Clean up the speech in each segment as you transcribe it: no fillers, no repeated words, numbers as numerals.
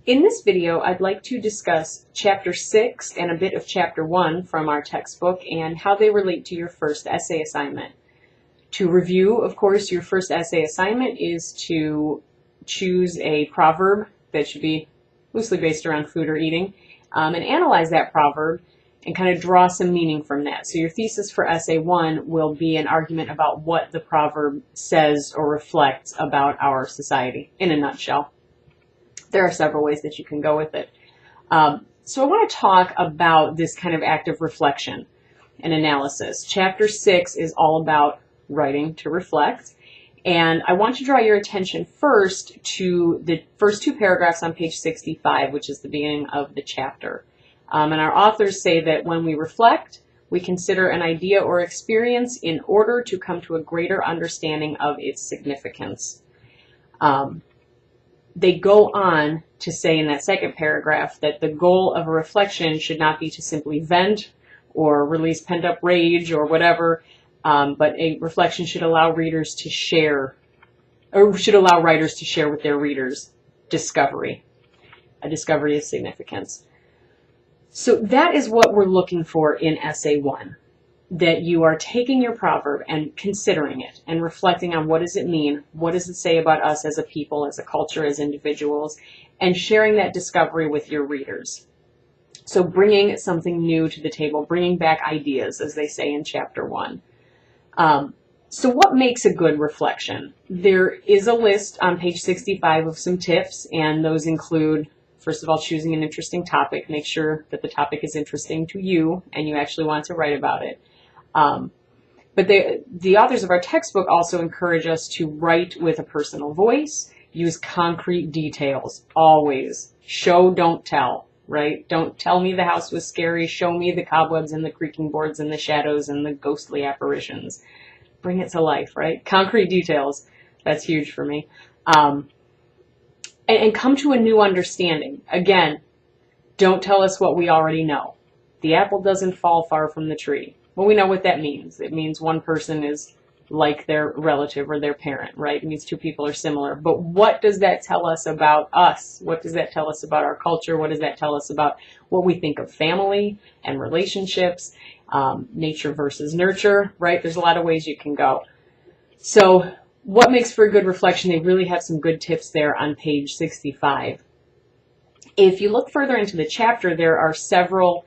In this video, I'd like to discuss Chapter 6 and a bit of Chapter 1 from our textbook and how they relate to your first essay assignment. To review, of course, your first essay assignment is to choose a proverb that should be loosely based around food or eating, and analyze that proverb and kind of draw some meaning from that. So your thesis for Essay 1 will be an argument about what the proverb says or reflects about our society in a nutshell. There are several ways that you can go with it. So I want to talk about this kind of active reflection and analysis. Chapter 6 is all about writing to reflect. And I want to draw your attention first to the first two paragraphs on page 65, which is the beginning of the chapter. And our authors say that when we reflect, we consider an idea or experience in order to come to a greater understanding of its significance. They go on to say in that second paragraph that the goal of a reflection should not be to simply vent or release pent-up rage or whatever, but a reflection should allow readers to share, or should allow writers to share with their readers discovery, a discovery of significance. So that is what we're looking for in Essay 1, that you are taking your proverb and considering it and reflecting on what does it mean, what does it say about us as a people, as a culture, as individuals, and sharing that discovery with your readers. So bringing something new to the table, bringing back ideas, as they say in Chapter 1. So what makes a good reflection? There is a list on page 65 of some tips, and those include, first of all, choosing an interesting topic. Make sure that the topic is interesting to you and you actually want to write about it. But the authors of our textbook also encourage us to write with a personal voice, use concrete details, always. Show, don't tell, right? Don't tell me the house was scary. Show me the cobwebs and the creaking boards and the shadows and the ghostly apparitions. Bring it to life, right? Concrete details. That's huge for me. And come to a new understanding. Again, don't tell us what we already know. The apple doesn't fall far from the tree. Well, we know what that means. It means one person is like their relative or their parent, right? It means two people are similar. But what does that tell us about us? What does that tell us about our culture? What does that tell us about what we think of family and relationships, nature versus nurture, right? There's a lot of ways you can go. So what makes for a good reflection? They really have some good tips there on page 65. If you look further into the chapter, there are several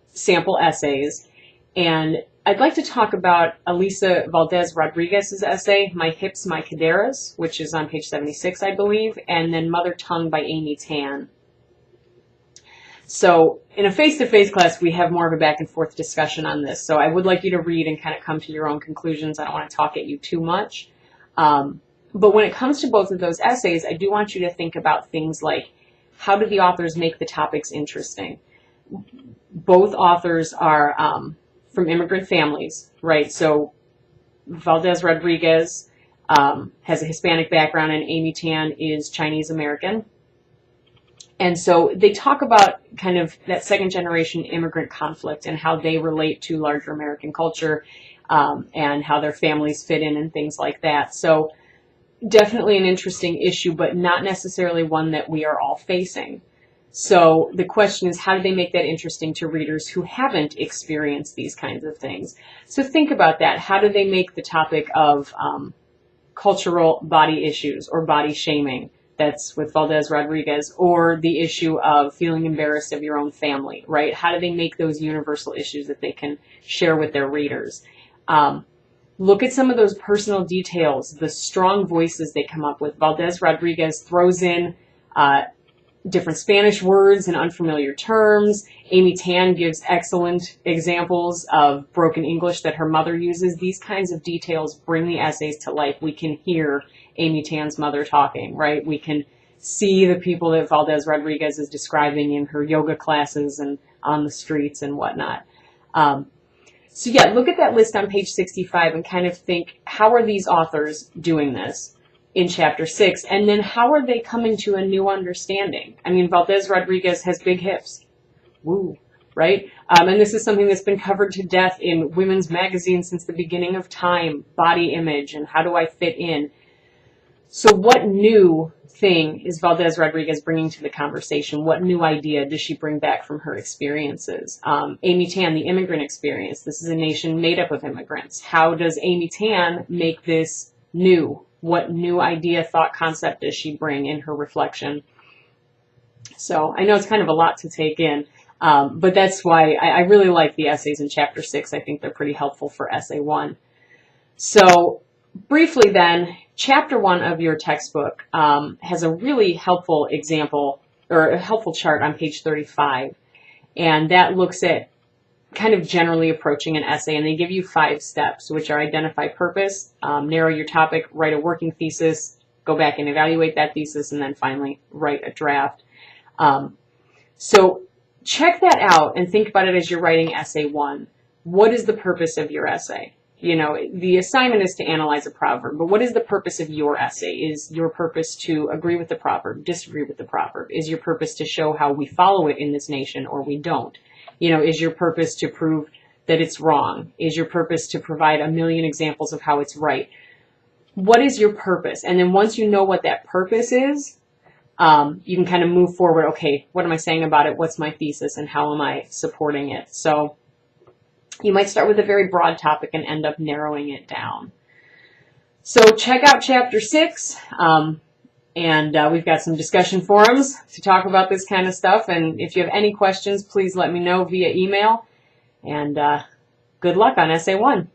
sample essays, and I'd like to talk about Elisa Valdez-Rodriguez's essay, My Hips, My Caderas, which is on page 76, I believe, and then Mother Tongue by Amy Tan. So in a face-to-face class, we have more of a back and forth discussion on this. So I would like you to read and kind of come to your own conclusions. I don't want to talk at you too much. But when it comes to both of those essays, I do want you to think about things like, how do the authors make the topics interesting? Both authors are from immigrant families, right? So Valdez-Rodriguez has a Hispanic background and Amy Tan is Chinese American. And so they talk about kind of that second generation immigrant conflict and how they relate to larger American culture and how their families fit in and things like that. So definitely an interesting issue, but not necessarily one that we are all facing. So the question is, how do they make that interesting to readers who haven't experienced these kinds of things? So think about that. How do they make the topic of cultural body issues or body shaming? That's with Valdez-Rodriguez, or the issue of feeling embarrassed of your own family, right? How do they make those universal issues that they can share with their readers? Look at some of those personal details, the strong voices they come up with. Valdez-Rodriguez throws in different Spanish words and unfamiliar terms. Amy Tan gives excellent examples of broken English that her mother uses. These kinds of details bring the essays to life. We can hear Amy Tan's mother talking, right? We can see the people that Valdez-Rodriguez is describing in her yoga classes and on the streets and whatnot. So yeah, look at that list on page 65 and kind of think, how are these authors doing this in Chapter 6? And then how are they coming to a new understanding? I mean, Valdez-Rodriguez has big hips. Woo, right? And this is something that's been covered to death in women's magazines since the beginning of time, body image and how do I fit in. So what new thing is Valdez Rodriguez bringing to the conversation? What new idea does she bring back from her experiences? Amy Tan, the immigrant experience. This is a nation made up of immigrants. How does Amy Tan make this new? What new idea, thought, concept does she bring in her reflection? So I know it's kind of a lot to take in, but that's why I really like the essays in Chapter 6. I think they're pretty helpful for Essay 1. So briefly then, Chapter 1 of your textbook has a really helpful example, or a helpful chart on page 35, and that looks at kind of generally approaching an essay, and they give you 5 steps, which are identify purpose, narrow your topic, write a working thesis, go back and evaluate that thesis, and then finally write a draft. So check that out and think about it as you're writing Essay 1. What is the purpose of your essay? You know, the assignment is to analyze a proverb, but what is the purpose of your essay? Is your purpose to agree with the proverb, disagree with the proverb? Is your purpose to show how we follow it in this nation or we don't? You know, is your purpose to prove that it's wrong? Is your purpose to provide a million examples of how it's right? What is your purpose? And then once you know what that purpose is, you can kind of move forward. Okay, what am I saying about it? What's my thesis and how am I supporting it? So you might start with a very broad topic and end up narrowing it down. So check out Chapter 6, and we've got some discussion forums to talk about this kind of stuff. And if you have any questions, please let me know via email. And good luck on Essay 1.